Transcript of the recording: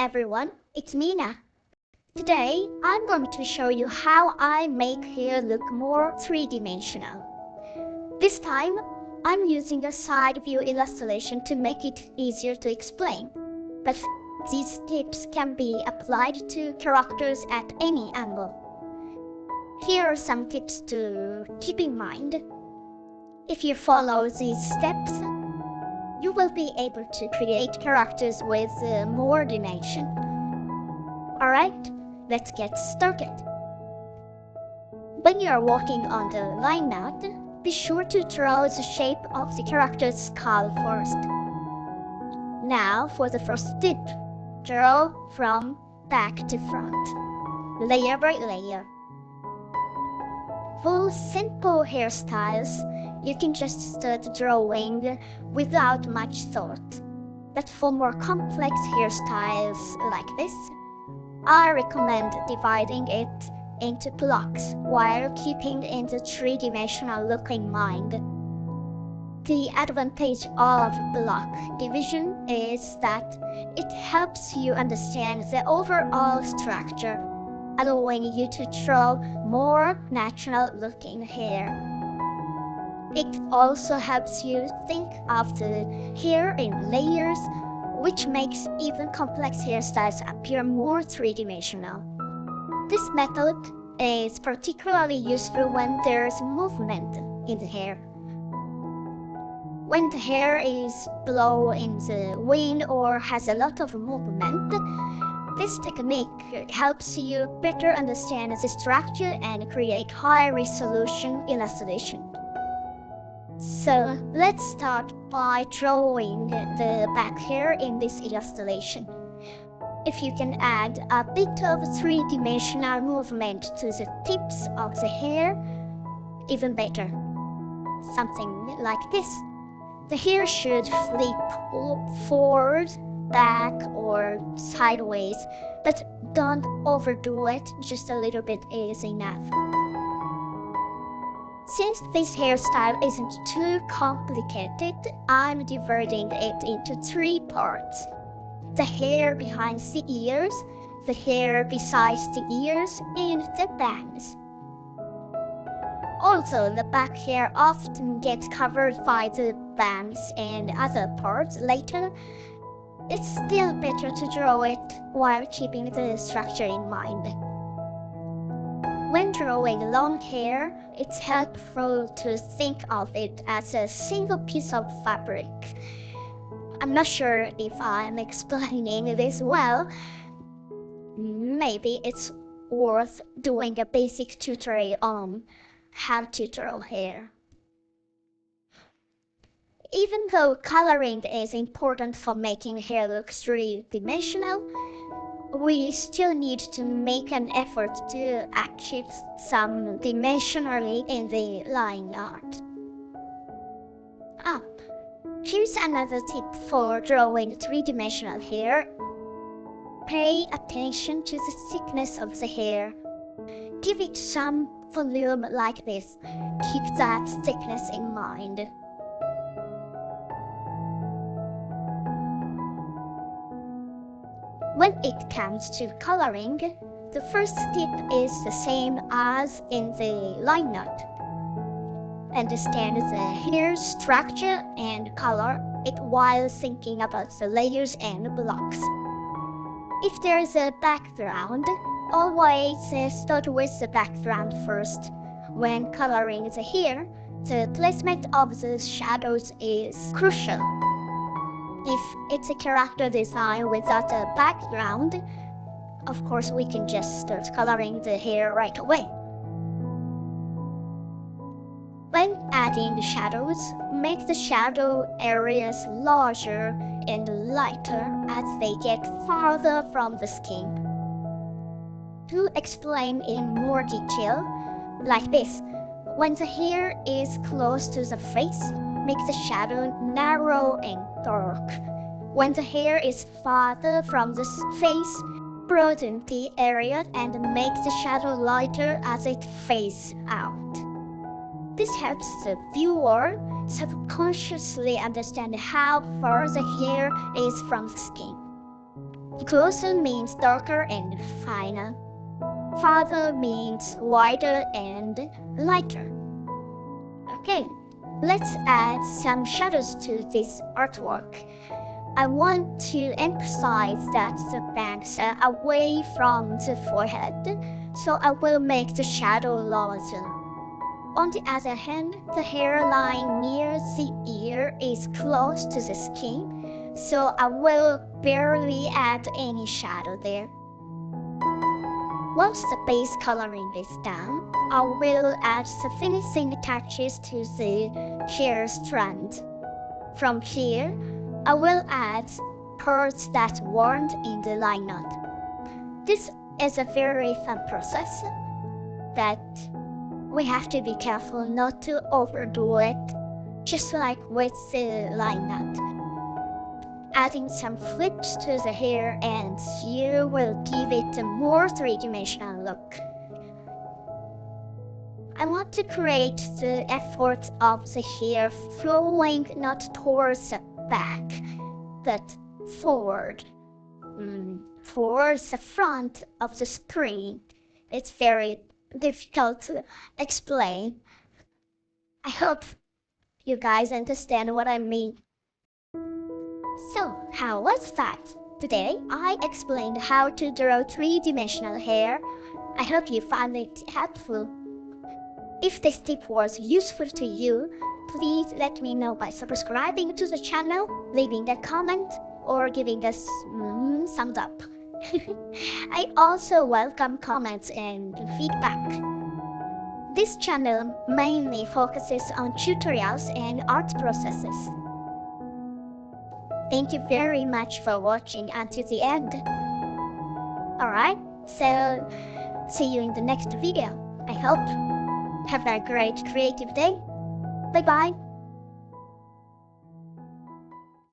everyone, it's Mina. Today, I'm going to show you how I make hair look more three-dimensional. This time, I'm using a side view illustration to make it easier to explain. But these tips can be applied to characters at any angle. Here are some tips to keep in mind. If you follow these steps, you will be able to create characters with more dimension. Alright, let's get started. When you are working on the line knot, be sure to draw the shape of the character's skull first. Now for the first tip, draw from back to front, layer by layer. For simple hairstyles, you can just start drawing without much thought. But for more complex hairstyles like this, I recommend dividing it into blocks while keeping in the three-dimensional look in mind. The advantage of block division is that it helps you understand the overall structure, allowing you to draw more natural-looking hair. It also helps you think of the hair in layers, which makes even complex hairstyles appear more three-dimensional. This method is particularly useful when there's movement in the hair. When the hair is blowing in the wind or has a lot of movement, this technique helps you better understand the structure and create high-resolution illustration. So let's start by drawing the back hair in this illustration. If you can add a bit of three-dimensional movement to the tips of the hair, even better. Something like this. The hair should flip forward, back, or sideways, but don't overdo it, just a little bit is enough. Since this hairstyle isn't too complicated, I'm dividing it into three parts. The hair behind the ears, the hair besides the ears, and the bangs. Also, the back hair often gets covered by the bangs and other parts later. It's still better to draw it while keeping the structure in mind. When drawing long hair, it's helpful to think of it as a single piece of fabric. I'm not sure if I'm explaining this well. Maybe it's worth doing a basic tutorial on how to draw hair. Even though coloring is important for making hair look three-dimensional, we still need to make an effort to achieve some dimensionality in the line art. Here's another tip for drawing three-dimensional hair. Pay attention to the thickness of the hair. Give it some volume like this. Keep that thickness in mind. When it comes to coloring, the first step is the same as in the line knot. Understand the hair structure and color it while thinking about the layers and blocks. If there is a background, always start with the background first. When coloring the hair, the placement of the shadows is crucial. If it's a character design without a background, of course we can just start coloring the hair right away. When adding the shadows, make the shadow areas larger and lighter as they get farther from the skin. To explain in more detail, like this, when the hair is close to the face, make the shadow narrow and dark. When the hair is farther from the face, broaden the area and make the shadow lighter as it fades out. This helps the viewer subconsciously understand how far the hair is from the skin. Closer means darker and finer. Farther means wider and lighter. Okay, let's add some shadows to this artwork. I want to emphasize that the bangs are away from the forehead, so I will make the shadow larger. On the other hand, the hairline near the ear is close to the skin, so I will barely add any shadow there. Once the base coloring is done, I will add the finishing touches to the hair strand. From here, I will add parts that weren't in the line knot. This is a very fun process that we have to be careful not to overdo it, just like with the line knot. Adding some flips to the hair and you will give it a more three-dimensional look. I want to create the effort of the hair flowing not towards the back, but forward, towards the front of the screen. It's very difficult to explain. I hope you guys understand what I mean. So, how was that? Today, I explained how to draw three-dimensional hair. I hope you found it helpful. If this tip was useful to you, please let me know by subscribing to the channel, leaving a comment, or giving us thumbs up. I also welcome comments and feedback. This channel mainly focuses on tutorials and art processes. Thank you very much for watching until the end. Alright, so see you in the next video, I hope. Have a great creative day. Bye bye.